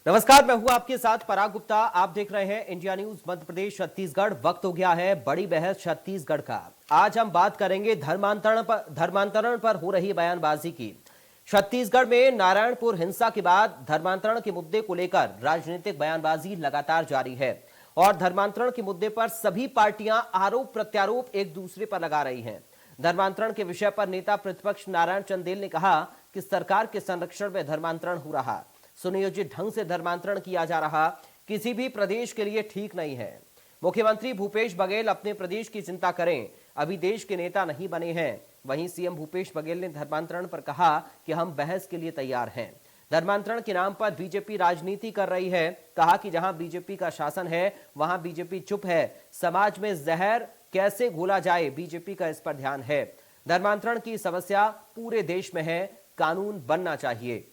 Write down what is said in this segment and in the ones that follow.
नमस्कार, मैं हूं आपके साथ पराग गुप्ता। आप देख रहे हैं इंडिया न्यूज मध्य प्रदेश छत्तीसगढ़। वक्त हो गया है बड़ी बहस छत्तीसगढ़ का। आज हम बात करेंगे धर्मांतरण पर हो रही बयानबाजी की। छत्तीसगढ़ में नारायणपुर हिंसा के बाद धर्मांतरण के मुद्दे को लेकर राजनीतिक बयानबाजी लगातार जारी है और धर्मांतरण के मुद्दे पर सभी पार्टियां आरोप प्रत्यारोप एक दूसरे पर लगा रही हैं। धर्मांतरण के विषय पर नेता प्रतिपक्ष नारायण चंदेल ने कहा कि सरकार के संरक्षण में धर्मांतरण हो रहा, सुनियोजित ढंग से धर्मांतरण किया जा रहा किसी भी प्रदेश के लिए ठीक नहीं है। मुख्यमंत्री भूपेश बघेल अपने प्रदेश की चिंता करें, अभी देश के नेता नहीं बने हैं। वहीं सीएम भूपेश बघेल ने धर्मांतरण पर कहा कि हम बहस के लिए तैयार हैं। धर्मांतरण के नाम पर बीजेपी राजनीति कर रही है। कहा कि जहां बीजेपी का शासन है वहां बीजेपी चुप है। समाज में जहर कैसे घोला जाए, बीजेपी का इस पर ध्यान है। धर्मांतरण की समस्या पूरे देश में है, कानून बनना चाहिए।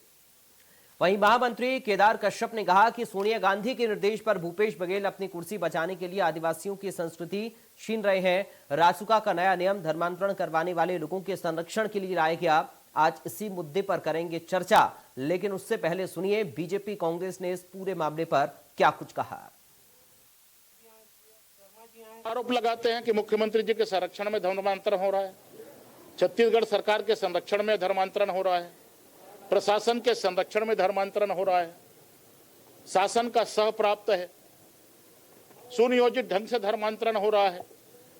वहीं महामंत्री केदार कश्यप ने कहा कि सोनिया गांधी के निर्देश पर भूपेश बघेल अपनी कुर्सी बचाने के लिए आदिवासियों की संस्कृति छीन रहे हैं। रासुका का नया नियम धर्मांतरण करवाने वाले लोगों के संरक्षण के लिए लाया गया। आज इसी मुद्दे पर करेंगे चर्चा, लेकिन उससे पहले सुनिए बीजेपी कांग्रेस ने इस पूरे मामले पर क्या कुछ कहा। आरोप लगाते हैं कि मुख्यमंत्री जी के संरक्षण में धर्मांतरण हो रहा है, छत्तीसगढ़ सरकार के संरक्षण में धर्मांतरण हो रहा है, प्रशासन के संरक्षण में धर्मांतरण हो रहा है, शासन का सह प्राप्त है, सुनियोजित ढंग से धर्मांतरण हो रहा है।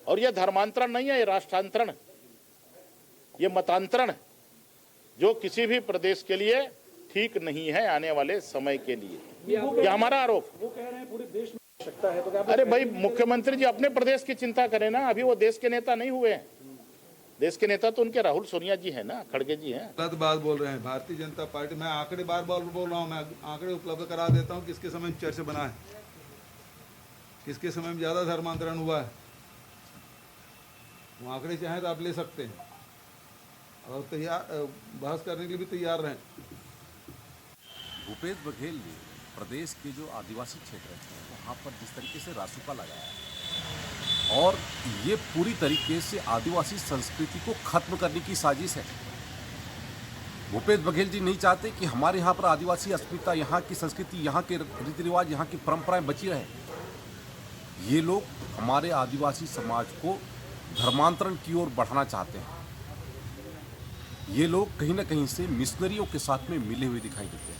और यह धर्मांतरण नहीं है, ये राष्ट्रांतरण, ये मतांतरण, जो किसी भी प्रदेश के लिए ठीक नहीं है आने वाले समय के लिए। यह हमारा आरोप। वो कह रहे हैं पूरे देश में आवश्यकता है, तो क्या अरे भाई, मुख्यमंत्री जी अपने प्रदेश की चिंता करें ना। अभी वो देश के नेता नहीं हुए हैं। देश के नेता तो उनके राहुल सोनिया जी हैं ना, खड़गे जी हैं। गलत बात बोल रहे हैं। भारतीय जनता पार्टी, मैं आंकड़े बार बार बोल रहा हूँ, मैं आंकड़े उपलब्ध करा देता हूँ किसके समय में चर्च बना है, किसके समय में ज़्यादा धर्मांतरण हुआ है। वो आंकड़े चाहें तो आप ले सकते हैं और तैयार बहस करने के लिए भी तैयार रहें। भूपेश बघेल ने प्रदेश के जो आदिवासी क्षेत्र हैं वहाँ पर जिस तरीके से रासुका लगाया है और ये पूरी तरीके से आदिवासी संस्कृति को खत्म करने की साजिश है। भूपेश बघेल जी नहीं चाहते कि हमारे यहाँ पर आदिवासी अस्मिता, यहाँ की संस्कृति, यहाँ के रीति रिवाज, यहाँ की परंपराएं बची रहे। ये लोग हमारे आदिवासी समाज को धर्मांतरण की ओर बढ़ाना चाहते हैं। ये लोग कहीं ना कहीं से मिशनरियों के साथ में मिले हुए दिखाई देते हैं।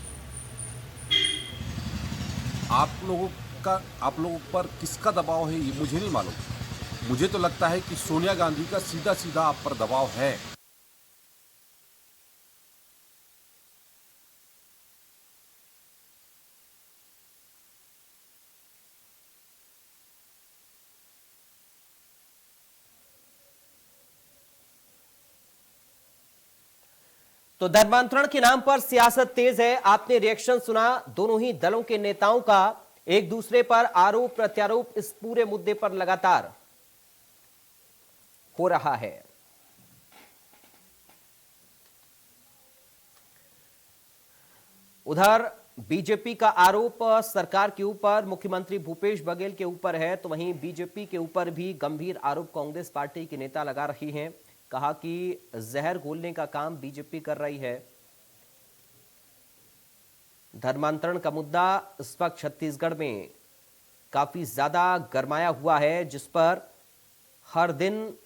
आप लोगों पर किसका दबाव है ये मुझे नहीं मालूम। मुझे तो लगता है कि सोनिया गांधी का सीधा सीधा आप पर दबाव है। तो धर्मांतरण के नाम पर सियासत तेज है। आपने रिएक्शन सुना दोनों ही दलों के नेताओं का, एक दूसरे पर आरोप प्रत्यारोप इस पूरे मुद्दे पर लगातार हो रहा है। उधर बीजेपी का आरोप सरकार के ऊपर, मुख्यमंत्री भूपेश बघेल के ऊपर है, तो वहीं बीजेपी के ऊपर भी गंभीर आरोप कांग्रेस पार्टी के नेता लगा रही हैं। कहा कि जहर घोलने का काम बीजेपी कर रही है। धर्मांतरण का मुद्दा इस वक्त छत्तीसगढ़ में काफी ज्यादा गरमाया हुआ है, जिस पर हर दिन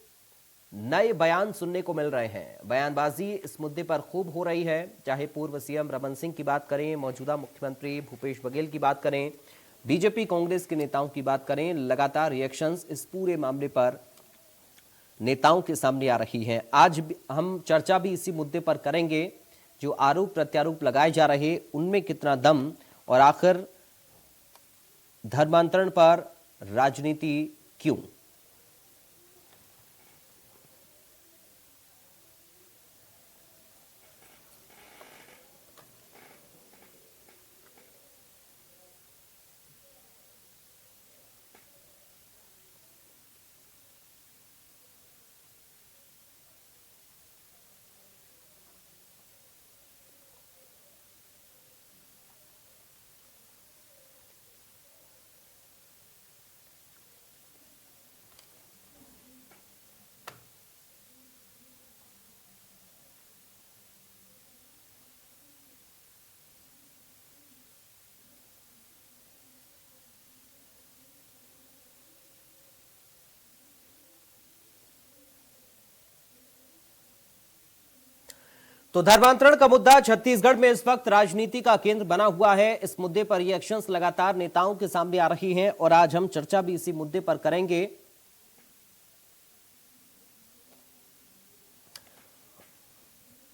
नए बयान सुनने को मिल रहे हैं। बयानबाजी इस मुद्दे पर खूब हो रही है, चाहे पूर्व सीएम रमन सिंह की बात करें, मौजूदा मुख्यमंत्री भूपेश बघेल की बात करें, बीजेपी कांग्रेस के नेताओं की बात करें। लगातार रिएक्शंस इस पूरे मामले पर नेताओं के सामने आ रही हैं। आज हम चर्चा भी इसी मुद्दे पर करेंगे, जो आरोप प्रत्यारोप लगाए जा रहे उनमें कितना दम, और आखिर धर्मांतरण पर राजनीति क्यों। तो धर्मांतरण का मुद्दा छत्तीसगढ़ में इस वक्त राजनीति का केंद्र बना हुआ है। इस मुद्दे पर रिएक्शंस लगातार नेताओं के सामने आ रही हैं और आज हम चर्चा भी इसी मुद्दे पर करेंगे।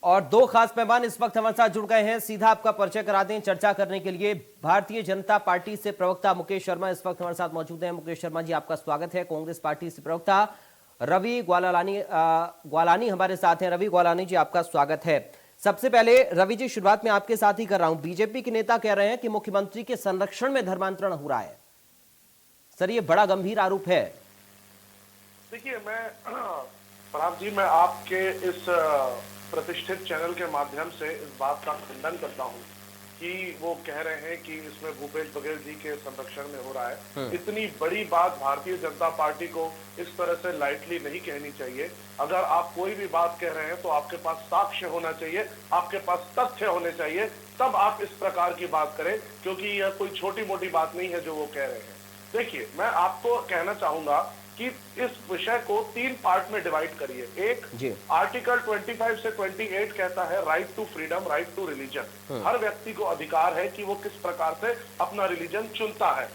और दो खास मेहमान इस वक्त हमारे साथ जुड़ गए हैं। सीधा आपका परिचय करा दें चर्चा करने के लिए। भारतीय जनता पार्टी से प्रवक्ता मुकेश शर्मा इस वक्त हमारे साथ मौजूद हैं। मुकेश शर्मा जी, आपका स्वागत है। कांग्रेस पार्टी से प्रवक्ता रवि ग्वालानी हमारे साथ हैं। रवि ग्वालानी जी, आपका स्वागत है। सबसे पहले रवि जी, शुरुआत में आपके साथ ही कर रहा हूं। बीजेपी के नेता कह रहे हैं कि मुख्यमंत्री के संरक्षण में धर्मांतरण हो रहा है। सर, ये बड़ा गंभीर आरोप है। देखिए, प्रभात जी, मैं आपके इस प्रतिष्ठित चैनल के माध्यम से इस बात का खंडन करता हूं कि वो कह रहे हैं कि इसमें भूपेश बघेल जी के संरक्षण में हो रहा है। इतनी बड़ी बात भारतीय जनता पार्टी को इस तरह से लाइटली नहीं कहनी चाहिए। अगर आप कोई भी बात कह रहे हैं तो आपके पास साक्ष्य होना चाहिए, आपके पास तथ्य होने चाहिए, तब आप इस प्रकार की बात करें, क्योंकि यह कोई छोटी मोटी बात नहीं है जो वो कह रहे हैं। देखिए, मैं आपको कहना चाहूंगा कि इस विषय को 3 पार्ट में डिवाइड करिए। एक, आर्टिकल 25 से 28 कहता है right to freedom, right to religion. हर व्यक्ति को अधिकार है कि वो किस प्रकार से अपना रिलीजन चुनता है।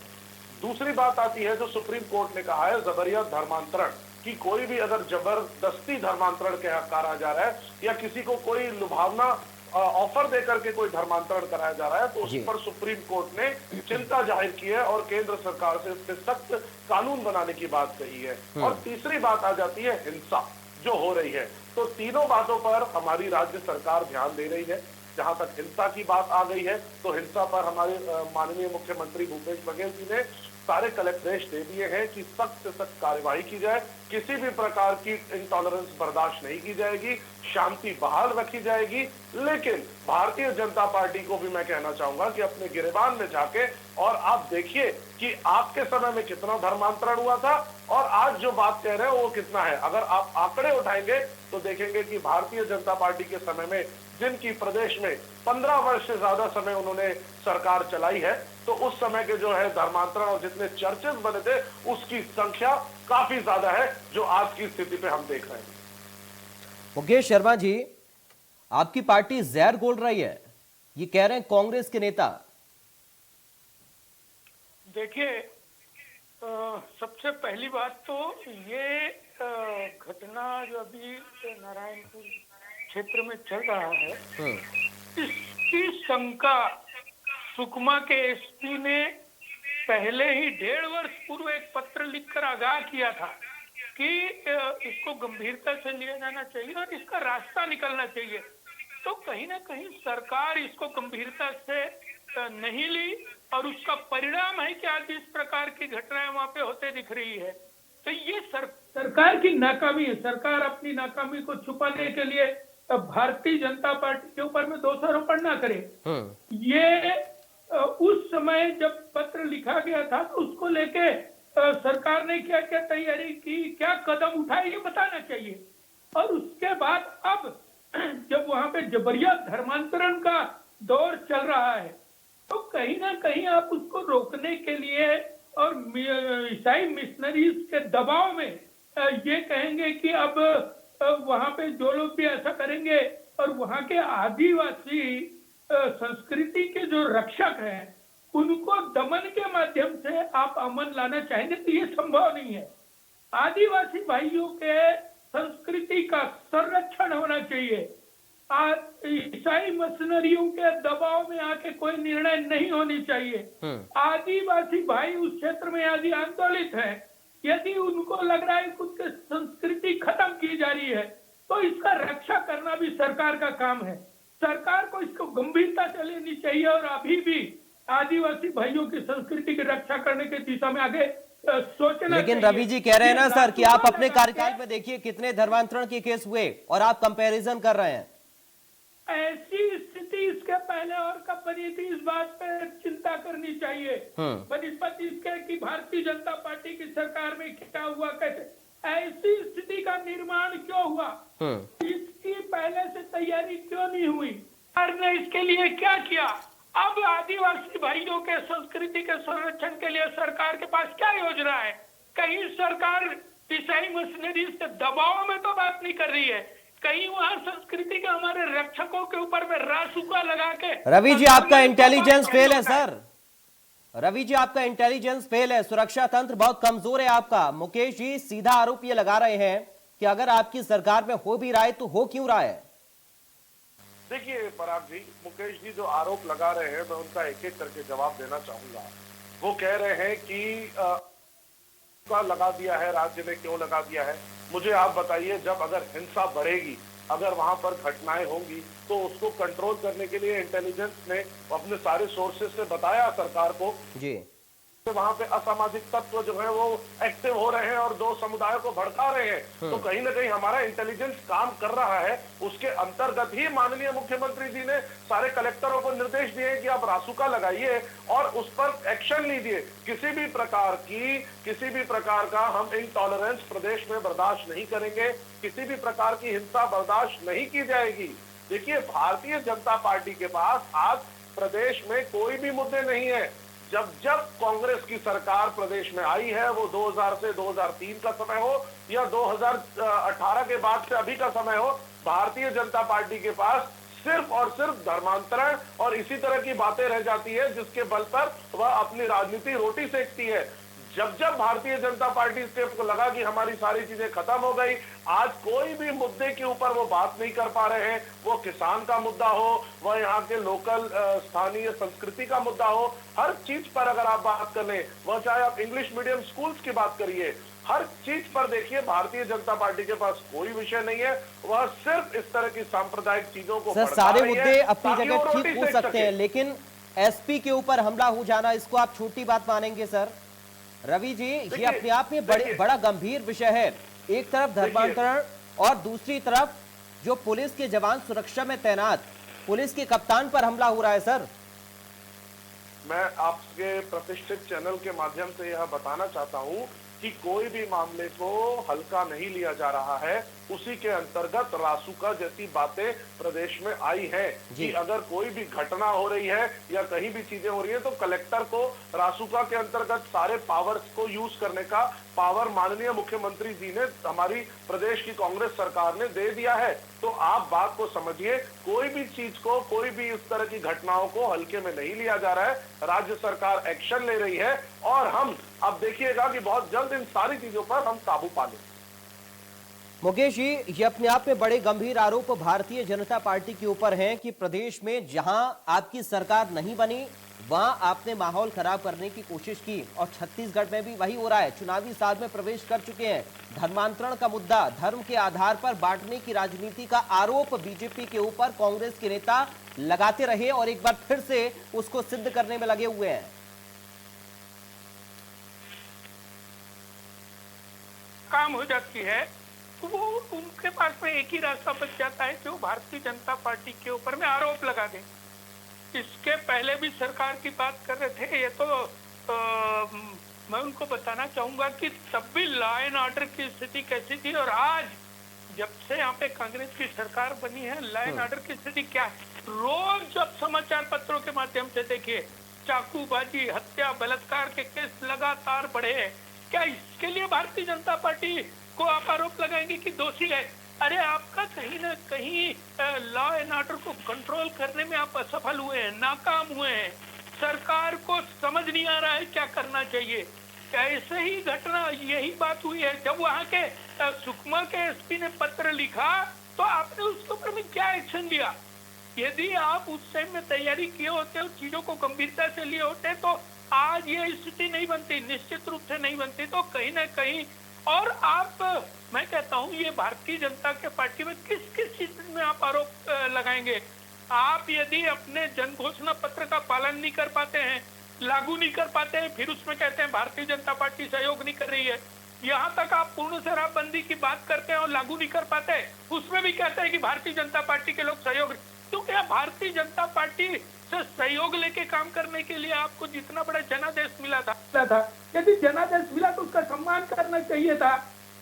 दूसरी बात आती है जो सुप्रीम कोर्ट ने कहा है, जबरियत धर्मांतरण, कि कोई भी अगर जबरदस्ती धर्मांतरण करा जा रहा है या किसी को कोई लुभावना ऑफर देकर के कोई धर्मांतरण कराया जा रहा है, तो उस पर सुप्रीम कोर्ट ने चिंता जाहिर की है और केंद्र सरकार से इस पे सख्त कानून बनाने की बात कही है। और तीसरी बात आ जाती है हिंसा जो हो रही है। तो तीनों बातों पर हमारी राज्य सरकार ध्यान दे रही है। जहां तक हिंसा की बात आ गई है तो हिंसा पर हमारे माननीय मुख्यमंत्री भूपेश बघेल जी ने सारे कलेक्टरेट दे दिए हैं कि सख्त से सख्त कार्यवाही की जाए। किसी भी प्रकार की इंटॉलरेंस बर्दाश्त नहीं की जाएगी, शांति बहाल रखी जाएगी। लेकिन भारतीय जनता पार्टी को भी मैं कहना चाहूंगा कि अपने गिरेबान में जाके और आप देखिए कि आपके समय में कितना धर्मांतरण हुआ था और आज जो बात कह रहे हैं वो कितना है। अगर आप आंकड़े उठाएंगे तो देखेंगे कि भारतीय जनता पार्टी के समय में, जिनकी प्रदेश में 15 वर्ष से ज्यादा समय उन्होंने सरकार चलाई है, तो उस समय के जो है धर्मांतरण और जितने चर्चेस बने थे उसकी संख्या काफी ज्यादा है जो आज की स्थिति पे हम देख रहे हैं। मुकेश शर्मा जी, आपकी पार्टी जहर घोल रही है, ये कह रहे हैं कांग्रेस के नेता। देखिए, सबसे पहली बात तो ये घटना जो अभी नारायणपुर क्षेत्र में चल रहा है, इसकी शंका सुकमा के एसपी ने पहले ही 1.5 वर्ष पूर्व एक पत्र लिखकर आगाह किया था कि इसको गंभीरता से लिया जाना चाहिए और इसका रास्ता निकलना चाहिए। तो कहीं ना कहीं सरकार इसको गंभीरता से नहीं ली और उसका परिणाम है कि आज इस प्रकार की घटनाएं वहां पे होते दिख रही है। तो ये सरकार की नाकामी है। सरकार अपनी नाकामी को छुपाने के लिए भारतीय जनता पार्टी के ऊपर में दोषारोपण ना करे। ये उस समय जब पत्र लिखा गया था तो उसको लेके सरकार ने क्या क्या तैयारी की, क्या कदम उठाए, ये बताना चाहिए। और उसके बाद अब जब वहां पे जबरियत धर्मांतरण का दौर चल रहा है तो कहीं ना कहीं आप उसको रोकने के लिए और ईसाई मिशनरीज के दबाव में ये कहेंगे कि अब वहां पे जो लोग भी ऐसा करेंगे और वहां के आदिवासी संस्कृति के जो रक्षक हैं उनको दमन के माध्यम से आप अमन लाना चाहेंगे तो ये संभव नहीं है। आदिवासी भाइयों के संस्कृति का संरक्षण होना चाहिए। ईसाई मिशनरियों के दबाव में आके कोई निर्णय नहीं होनी चाहिए। आदिवासी भाई उस क्षेत्र में यदि आंदोलित है, यदि उनको लग रहा है कि उनकी संस्कृति खत्म की जा रही है तो इसका रक्षा करना भी सरकार का काम है। सरकार को इसको गंभीरता से लेनी चाहिए और अभी भी आदिवासी भाइयों की संस्कृति की रक्षा करने की दिशा में आगे सोचना। लेकिन रवि जी कह रहे हैं ना सर कि आप अपने कार्यकाल में देखिए कितने धर्मांतरण के केस हुए और आप कंपैरिजन कर रहे हैं। ऐसी स्थिति इसके पहले और कब बनी थी, इस बात पे चिंता करनी चाहिए। बनिस्पत इसके कि भारतीय जनता पार्टी की सरकार में क्या हुआ, कैसे ऐसी स्थिति का निर्माण क्यों हुआ, इसकी पहले से तैयारी क्यों नहीं हुई, सरकार ने इसके लिए क्या किया। अब आदिवासी भाइयों के संस्कृति के संरक्षण के लिए सरकार के पास क्या योजना है। कहीं सरकार ईसाई मिशनरीज के दबाव में तो बात नहीं कर रही है, कहीं वहाँ संस्कृति के हमारे रक्षकों के ऊपर में रासुका लगा के रवि जी आपका इंटेलिजेंस फेल है सर। रवि जी आपका इंटेलिजेंस फेल है, सुरक्षा तंत्र बहुत कमजोर है आपका। मुकेश जी सीधा आरोप ये लगा रहे हैं कि अगर आपकी सरकार में हो भी रहा है तो हो क्यों रहा है? देखिए पराग जी, मुकेश जी जो आरोप लगा रहे हैं मैं उनका एक एक करके जवाब देना चाहूंगा। वो कह रहे हैं कि का लगा दिया है, राज्य ने क्यों लगा दिया है? मुझे आप बताइए, जब अगर हिंसा बढ़ेगी, अगर वहां पर घटनाएं होंगी तो उसको कंट्रोल करने के लिए इंटेलिजेंस ने अपने सारे सोर्सेज से बताया सरकार को जी वहां पे असामाजिक तत्व जो है वो एक्टिव हो रहे हैं और दो समुदायों को भड़का रहे हैं। तो कहीं ना कहीं हमारा इंटेलिजेंस काम कर रहा है। उसके अंतर्गत ही माननीय मुख्यमंत्री जी ने सारे कलेक्टरों को निर्देश दिए कि आप रासुका लगाइए और उस पर एक्शन लीजिए। किसी भी प्रकार का हम इनटॉलरेंस प्रदेश में बर्दाश्त नहीं करेंगे। किसी भी प्रकार की हिंसा बर्दाश्त नहीं की जाएगी। देखिए, भारतीय जनता पार्टी के पास आज प्रदेश में कोई भी मुद्दे नहीं है। जब कांग्रेस की सरकार प्रदेश में आई है, वो 2000 से 2003 का समय हो या 2018 के बाद से अभी का समय हो, भारतीय जनता पार्टी के पास सिर्फ और सिर्फ धर्मांतरण और इसी तरह की बातें रह जाती है जिसके बल पर वह अपनी राजनीति रोटी सेकती है। जब भारतीय जनता पार्टी को लगा कि हमारी सारी चीजें खत्म हो गई, आज कोई भी मुद्दे के ऊपर वो बात नहीं कर पा रहे हैं। वो किसान का मुद्दा हो, वह यहाँ के लोकल स्थानीय संस्कृति का मुद्दा हो, हर चीज पर अगर आप बात कर लें, वह चाहे आप इंग्लिश मीडियम स्कूल्स की बात करिए, हर चीज पर देखिए भारतीय जनता पार्टी के पास कोई विषय नहीं है। वह सिर्फ इस तरह की सांप्रदायिक चीजों को सर, सारे मुद्दे अपनी जगह ठीक हो सकते हैं, लेकिन एसपी के ऊपर हमला हो जाना, इसको आप छोटी बात मानेंगे सर? रवि जी, ये अपने आप में बड़ा गंभीर विषय है। एक तरफ धर्मांतरण और दूसरी तरफ जो पुलिस के जवान सुरक्षा में तैनात, पुलिस के कप्तान पर हमला हो रहा है सर। मैं आपके प्रतिष्ठित चैनल के माध्यम से यह बताना चाहता हूं कि कोई भी मामले को हल्का नहीं लिया जा रहा है। उसी के अंतर्गत रासुका जैसी बातें प्रदेश में आई है कि अगर कोई भी घटना हो रही है या कहीं भी चीजें हो रही है तो कलेक्टर को रासुका के अंतर्गत सारे पावर्स को यूज करने का पावर माननीय मुख्यमंत्री जी ने, हमारी प्रदेश की कांग्रेस सरकार ने दे दिया है। तो आप बात को समझिए, कोई भी चीज को, कोई भी इस तरह की घटनाओं को हल्के में नहीं लिया जा रहा है। राज्य सरकार एक्शन ले रही है और हम अब देखिएगा कि बहुत जल्द इन सारी चीजों पर हम काबू पा लेंगे। मुकेश जी, ये अपने आप में बड़े गंभीर आरोप भारतीय जनता पार्टी के ऊपर हैं कि प्रदेश में जहां आपकी सरकार नहीं बनी वहां आपने माहौल खराब करने की कोशिश की और छत्तीसगढ़ में भी वही हो रहा है। चुनावी साल में प्रवेश कर चुके हैं। धर्मांतरण का मुद्दा, धर्म के आधार पर बांटने की राजनीति का आरोप बीजेपी के ऊपर कांग्रेस के नेता लगाते रहे और एक बार फिर से उसको सिद्ध करने में लगे हुए हैं। काम हो जाती है तो वो उनके पास में एक ही रास्ता बच जाता है जो भारतीय जनता पार्टी के ऊपर में आरोप लगा दें। इसके पहले भी सरकार की बात कर रहे थे, ये तो मैं उनको बताना चाहूंगा कि तब भी लॉ एंड ऑर्डर की स्थिति कैसी थी और आज जब से यहाँ पे कांग्रेस की सरकार बनी है, लॉ एंड ऑर्डर की स्थिति क्या है? रोज जब समाचार पत्रों के माध्यम से देखिए, चाकूबाजी, हत्या, बलात्कार के केस लगातार बढ़े हैं। क्या इसके लिए भारतीय जनता पार्टी को आप आरोप लगाएंगे कि दोषी है? अरे आपका कहीं ना कहीं लॉ एंड ऑर्डर को कंट्रोल करने में आप असफल हुए हैं, नाकाम हुए हैं। सरकार को समझ नहीं आ रहा है क्या करना चाहिए। ऐसे ही घटना, यही बात हुई है जब वहाँ के सुकमा के एसपी ने पत्र लिखा तो आपने उसके ऊपर में क्या एक्शन लिया? यदि आप उस टाइम में तैयारी किए होते और चीजों को गंभीरता से लिए होते तो आज ये स्थिति नहीं बनती, निश्चित रूप से नहीं बनती। तो कहीं ना कहीं, और आप, मैं कहता हूँ, ये भारतीय जनता के पार्टी में किस किस चीज में आप आरोप लगाएंगे? आप यदि अपने जन घोषणा पत्र का पालन नहीं कर पाते हैं, लागू नहीं कर पाते हैं, फिर उसमें कहते हैं भारतीय जनता पार्टी सहयोग नहीं कर रही है। यहाँ तक आप पूर्ण शराबबंदी की बात करते हैं और लागू नहीं कर पाते, उसमें भी कहते हैं कि भारतीय जनता पार्टी के लोग सहयोग। तो क्या भारतीय जनता पार्टी से सहयोग लेके काम करने के लिए आपको जितना बड़ा जनादेश मिला था, यदि जनादेश मिला तो उसका सम्मान करना चाहिए था।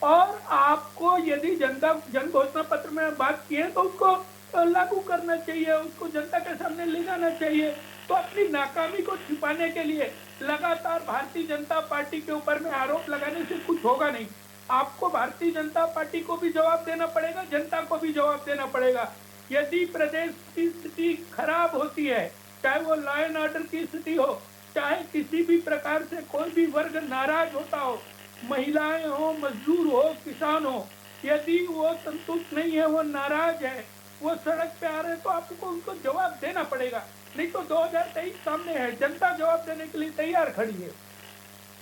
और आपको यदि जन घोषणा पत्र में बात की है तो उसको लागू करना चाहिए, उसको जनता के सामने ले जाना चाहिए। तो अपनी नाकामी को छिपाने के लिए लगातार भारतीय जनता पार्टी के ऊपर में आरोप लगाने से कुछ होगा नहीं। आपको भारतीय जनता पार्टी को भी जवाब देना पड़ेगा, जनता को भी जवाब देना पड़ेगा। यदि प्रदेश की स्थिति खराब होती है, चाहे वो लॉ एंड ऑर्डर की स्थिति हो, चाहे किसी भी प्रकार से कोई भी वर्ग नाराज होता हो, महिलाएं हो, मजदूर हो, किसान हो, यदि वो संतुष्ट नहीं है, वो नाराज है, वो सड़क पे आ रहे हैं, तो आपको उनको जवाब देना पड़ेगा। नहीं तो 2023 सामने है, जनता जवाब देने के लिए तैयार खड़ी है।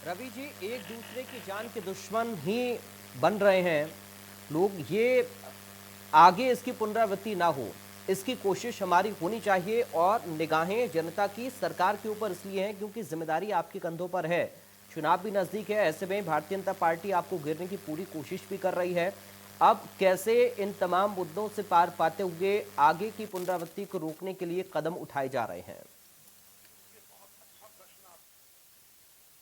रवि जी, एक दूसरे की जान के दुश्मन ही बन रहे हैं लोग। ये आगे इसकी पुनरावृत्ति ना हो, इसकी कोशिश हमारी होनी चाहिए। और निगाहें जनता की सरकार के ऊपर इसलिए हैं क्योंकि जिम्मेदारी आपके कंधों पर है। चुनाव भी नजदीक है, ऐसे में भारतीय जनता पार्टी आपको घेरने की पूरी कोशिश भी कर रही है। अब कैसे इन तमाम मुद्दों से पार पाते हुए आगे की पुनरावृत्ति को रोकने के लिए कदम उठाए जा रहे हैं?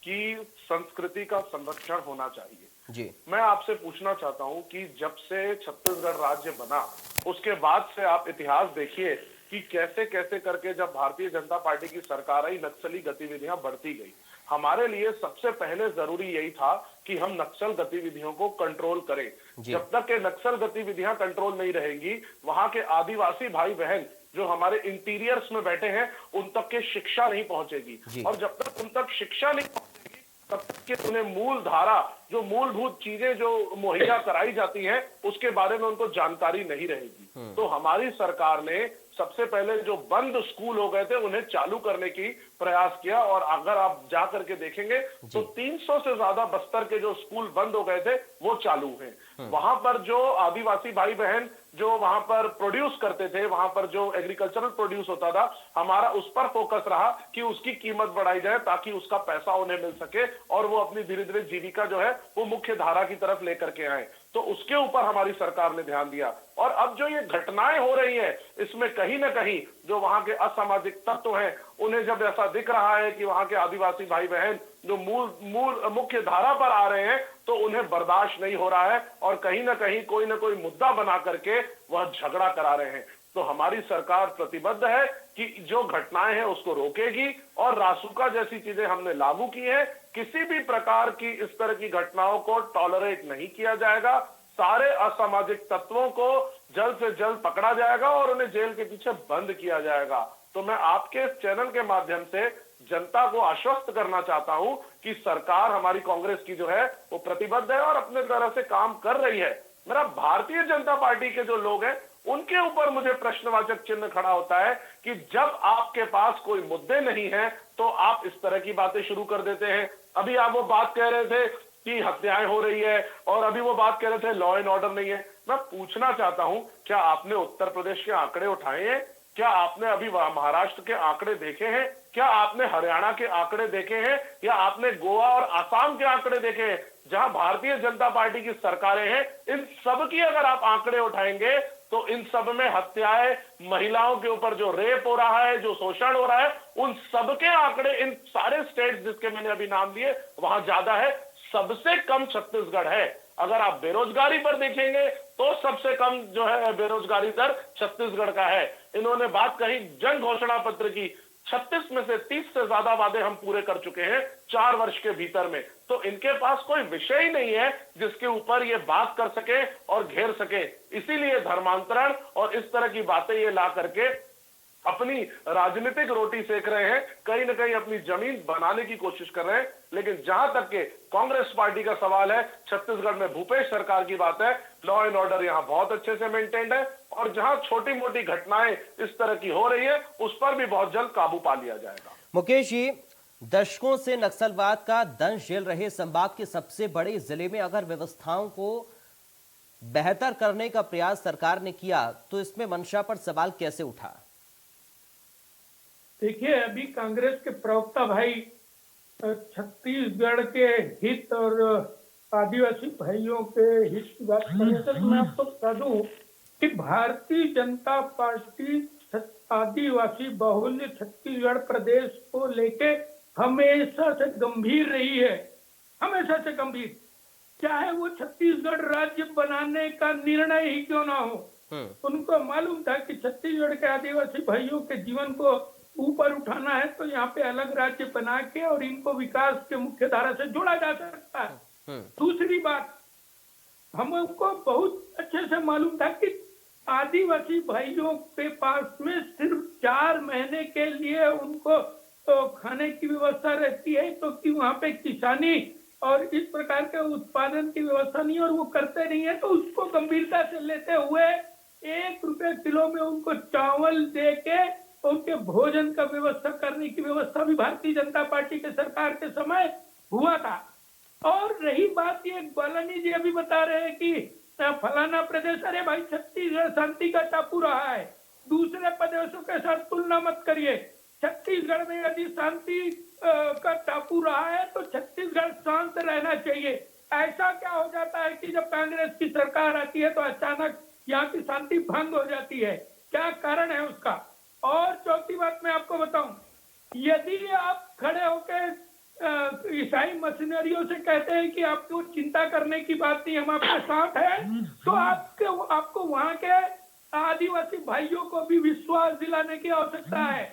कि संस्कृति का संरक्षण होना चाहिए। जी, मैं आपसे पूछना चाहता हूं कि जब से छत्तीसगढ़ राज्य बना उसके बाद से आप इतिहास देखिए कि कैसे कैसे करके जब भारतीय जनता पार्टी की सरकार आई, नक्सली गतिविधियां बढ़ती गई। हमारे लिए सबसे पहले जरूरी यही था कि हम नक्सल गतिविधियों को कंट्रोल करें। जब तक ये नक्सल गतिविधियां कंट्रोल नहीं रहेंगी, वहां के आदिवासी भाई बहन जो हमारे इंटीरियर्स में बैठे हैं उन तक के शिक्षा नहीं पहुंचेगी। और जब तक उन तक शिक्षा नहीं पहुंचेगी, तब तक के उन्हें मूल धारा, जो मूलभूत चीजें जो मुहैया कराई जाती हैं, उसके बारे में उनको जानकारी नहीं रहेगी। तो हमारी सरकार ने सबसे पहले जो बंद स्कूल हो गए थे उन्हें चालू करने की प्रयास किया। और अगर आप जा करके देखेंगे तो 300 से ज्यादा बस्तर के जो स्कूल बंद हो गए थे वो चालू हैं। वहां पर जो आदिवासी भाई बहन जो वहां पर प्रोड्यूस करते थे, वहां पर जो एग्रीकल्चरल प्रोड्यूस होता था, हमारा उस पर फोकस रहा कि उसकी कीमत बढ़ाई जाए ताकि उसका पैसा उन्हें मिल सके और वो अपनी धीरे धीरे जीविका जो है वो मुख्य धारा की तरफ लेकर के आए। तो उसके ऊपर हमारी सरकार ने ध्यान दिया। और अब जो ये घटनाएं हो रही है, इसमें कहीं ना कहीं जो वहां के असामाजिक तत्व हैं, उन्हें जब ऐसा दिख रहा है कि वहां के आदिवासी भाई बहन जो मुख्य धारा पर आ रहे हैं, तो उन्हें बर्दाश्त नहीं हो रहा है और कहीं ना कहीं कोई ना कोई मुद्दा बना करके वह झगड़ा करा रहे हैं। तो हमारी सरकार प्रतिबद्ध है कि जो घटनाएं हैं उसको रोकेगी और रासुका जैसी चीजें हमने लागू की है। किसी भी प्रकार की इस तरह की घटनाओं को टॉलरेट नहीं किया जाएगा। सारे असामाजिक तत्वों को जल्द से जल्द पकड़ा जाएगा और उन्हें जेल के पीछे बंद किया जाएगा। तो मैं आपके इस चैनल के माध्यम से जनता को आश्वस्त करना चाहता हूं कि सरकार हमारी कांग्रेस की जो है वो प्रतिबद्ध है और अपने तरह से काम कर रही है। मेरा भारतीय जनता पार्टी के जो लोग हैं उनके ऊपर मुझे प्रश्नवाचक चिन्ह खड़ा होता है कि जब आपके पास कोई मुद्दे नहीं है तो आप इस तरह की बातें शुरू कर देते हैं। अभी आप वो बात कह रहे थे कि हत्याएं हो रही है और अभी वो बात कह रहे थे लॉ एंड ऑर्डर नहीं है। मैं पूछना चाहता हूं, क्या आपने उत्तर प्रदेश के आंकड़े उठाए हैं? क्या आपने अभी महाराष्ट्र के आंकड़े देखे हैं? क्या आपने हरियाणा के आंकड़े देखे हैं? या आपने गोवा और असम के आंकड़े देखे हैं जहां भारतीय जनता पार्टी की सरकारें हैं? इन सब की अगर आप आंकड़े उठाएंगे तो इन सब में हत्याएं, महिलाओं के ऊपर जो रेप हो रहा है, जो शोषण हो रहा है, उन सबके आंकड़े इन सारे स्टेट्स जिसके मैंने अभी नाम लिए वहां ज्यादा है। सबसे कम छत्तीसगढ़ है। अगर आप बेरोजगारी पर देखेंगे तो सबसे कम जो है बेरोजगारी दर छत्तीसगढ़ का है। इन्होंने बात कही जन घोषणा पत्र की, 36 में से 30 से ज्यादा वादे हम पूरे कर चुके हैं 4 वर्ष के भीतर में। तो इनके पास कोई विषय ही नहीं है जिसके ऊपर ये बात कर सके और घेर सके। इसीलिए धर्मांतरण और इस तरह की बातें ये ला करके अपनी राजनीतिक रोटी सेक रहे हैं, कहीं ना कहीं अपनी जमीन बनाने की कोशिश कर रहे हैं। लेकिन जहां तक के कांग्रेस पार्टी का सवाल है, छत्तीसगढ़ में भूपेश सरकार की बात है, लॉ एंड ऑर्डर यहां बहुत अच्छे से मेंटेन्ड है और जहां छोटी मोटी घटनाएं इस तरह की हो रही है उस पर भी बहुत जल्द काबू पा लिया जाएगा। मुकेश जी, दशकों से नक्सलवाद का दंश झेल रहे संभाग के सबसे बड़े जिले में अगर व्यवस्थाओं को बेहतर करने का प्रयास सरकार ने किया तो इसमें मंशा पर सवाल कैसे उठा? देखिए, अभी कांग्रेस के प्रवक्ता भाई छत्तीसगढ़ के हित और आदिवासी भाइयों के हित की बात कर रहे थे, तो मैं आपको बता दूं कि भारतीय जनता पार्टी आदिवासी बाहुल्य छत्तीसगढ़ प्रदेश को लेके हमेशा से गंभीर रही है, हमेशा से गंभीर। चाहे वो छत्तीसगढ़ राज्य बनाने का निर्णय ही क्यों ना हो, उनको मालूम था कि छत्तीसगढ़ के आदिवासी भाइयों के जीवन को ऊपर उठाना है तो यहाँ पे अलग राज्य बना के और इनको विकास के मुख्य धारा से जोड़ा जा सकता है। दूसरी बात, हमको बहुत अच्छे से मालूम था कि आदिवासी भाइयों के पास में सिर्फ 4 महीने के लिए उनको तो खाने की व्यवस्था रहती है, तो कि वहाँ पे किसानी और इस प्रकार के उत्पादन की व्यवस्था नहीं, और वो करते नहीं है। तो उसको गंभीरता से लेते हुए 1 रुपए किलो में उनको चावल दे के उनके भोजन का व्यवस्था करने की व्यवस्था भी भारतीय जनता पार्टी के सरकार के समय हुआ था। और रही बात, ये बालानी जी अभी बता रहे हैं कि फलाना प्रदेश, अरे भाई छत्तीसगढ़ शांति का टापू रहा है, दूसरे प्रदेशों के साथ तुलना मत करिए। छत्तीसगढ़ में यदि शांति का टापू रहा है तो छत्तीसगढ़ शांत रहना चाहिए। ऐसा क्या हो जाता है कि जब कांग्रेस की सरकार आती है तो अचानक यहाँ की शांति भंग हो जाती है? क्या कारण है उसका? और चौथी बात मैं आपको बताऊं, यदि आप खड़े होकर ईसाई मशीनरियों से कहते हैं कि आपको चिंता करने की बात नहीं, हम आपके साथ हैं, तो आपको वहां के आदिवासी भाइयों को भी विश्वास दिलाने की आवश्यकता है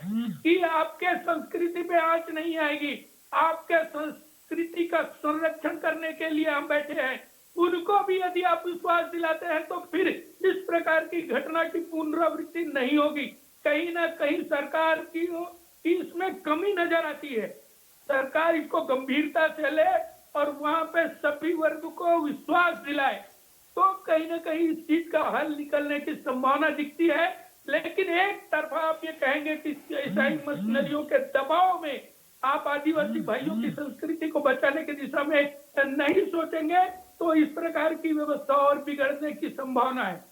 कि आपके संस्कृति पे आंच नहीं आएगी। आपके संस्कृति का संरक्षण करने के लिए हम बैठे हैं। उनको भी यदि आप विश्वास दिलाते हैं तो फिर इस प्रकार की घटना की पुनरावृत्ति नहीं होगी। कहीं ना कहीं सरकार की इसमें कमी नजर आती है। सरकार इसको गंभीरता से ले और वहां पे सभी वर्ग को विश्वास दिलाए तो कहीं ना कहीं इस चीज का हल निकलने की संभावना दिखती है। लेकिन एक तरफा आप ये कहेंगे कि ईसाई मशीनरियों के दबाव में आप आदिवासी भाइयों की संस्कृति को बचाने की दिशा में नहीं सोचेंगे तो इस प्रकार की व्यवस्था और बिगड़ने की संभावना है।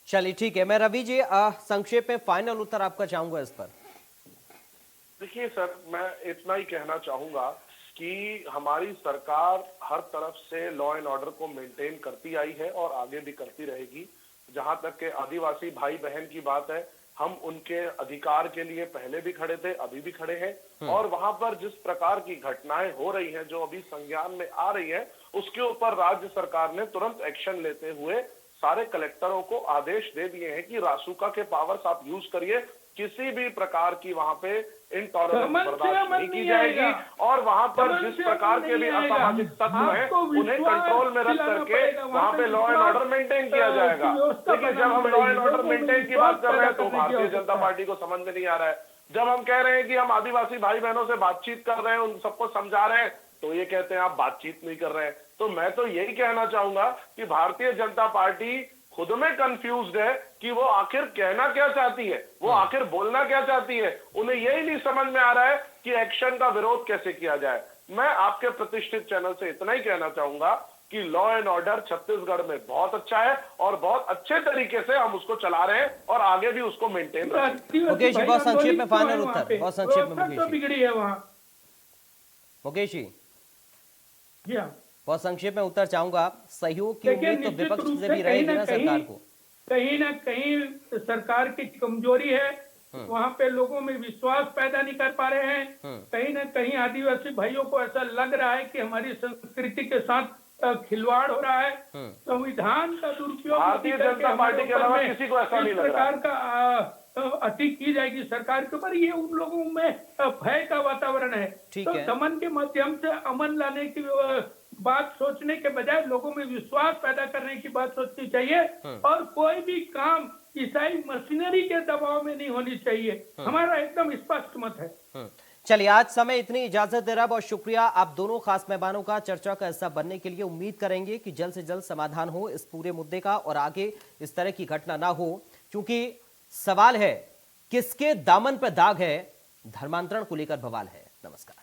चलिए ठीक है, मैं रवि जी संक्षेप में फाइनल उत्तर आपका चाहूंगा इस पर। देखिए सर, मैं इतना ही कहना चाहूंगा कि हमारी सरकार हर तरफ से लॉ एंड ऑर्डर को मेंटेन करती आई है और आगे भी करती रहेगी। जहां तक के आदिवासी भाई बहन की बात है, हम उनके अधिकार के लिए पहले भी खड़े थे, अभी भी खड़े हैं। और वहां पर जिस प्रकार की घटनाएं हो रही हैं, जो अभी संज्ञान में आ रही हैं, उसके ऊपर राज्य सरकार ने तुरंत एक्शन लेते हुए सारे कलेक्टरों को आदेश दे दिए हैं कि रासुका के पावर्स आप यूज करिए। किसी भी प्रकार की वहां पे इंटॉलरेंस बर्दाश्त नहीं की जाएगी और वहां पर जिस प्रकार के भी असामाजिक तत्व हैं उन्हें कंट्रोल में रख करके वहां पे लॉ एंड ऑर्डर मेंटेन किया जाएगा। देखिए, जब हम लॉ एंड ऑर्डर मेंटेन की बात कर रहे हैं तो भारतीय जनता पार्टी को समझ में नहीं आ रहा है। जब हम कह रहे हैं कि हम आदिवासी भाई बहनों से बातचीत कर रहे हैं, उन सबको समझा रहे हैं, तो ये कहते हैं आप बातचीत नहीं कर रहे हैं। तो मैं तो यही कहना चाहूंगा कि भारतीय जनता पार्टी खुद में कंफ्यूज्ड है कि वो आखिर कहना क्या चाहती है, वो आखिर बोलना क्या चाहती है। उन्हें यही नहीं समझ में आ रहा है कि एक्शन का विरोध कैसे किया जाए। मैं आपके प्रतिष्ठित चैनल से इतना ही कहना चाहूंगा कि लॉ एंड ऑर्डर छत्तीसगढ़ में बहुत अच्छा है और बहुत अच्छे तरीके से हम उसको चला रहे हैं और आगे भी उसको मेंटेन रखेंगे। मुकेश जी, बहुत संक्षेप में फाइनल उत्तर, बहुत संक्षेप में मुकेश जी। बिगड़ी है वहाँ मुकेश जी, हाँ। बहुत संक्षेप में उत्तर चाहूंगा। सहयोग की उम्मीद तो विपक्ष से भी रहेगी ना सरकार को? कहीं ना कहीं सरकार की कमजोरी है, वहाँ पे लोगों में विश्वास पैदा नहीं कर पा रहे हैं। कहीं ना कहीं आदिवासी भाइयों को ऐसा लग रहा है कि हमारी संस्कृति के साथ खिलवाड़ हो रहा है। संविधान का दुरुपयोग भारतीय जनता पार्टी के अलावा किसी को ऐसा नहीं लग रहा है। प्रकार का अति की जाएगी सरकार के ऊपर, ये उन लोगों में भय का वातावरण है। तो दमन के माध्यम से अमन लाने की बात सोचने के बजाय लोगों में विश्वास पैदा करने की बात सोचनी चाहिए और कोई भी काम ईसाई मशीनरी के दबाव में नहीं होनी चाहिए। हमारा एकदम स्पष्ट मत है। चलिए, आज समय इतनी इजाजत दे रहा, बहुत शुक्रिया आप दोनों खास मेहमानों का चर्चा का हिस्सा बनने के लिए। उम्मीद करेंगे कि जल्द से जल्द समाधान हो इस पूरे मुद्दे का और आगे इस तरह की घटना ना हो, क्योंकि सवाल है किसके दामन पर दाग है, धर्मांतरण को लेकर बवाल है। नमस्कार।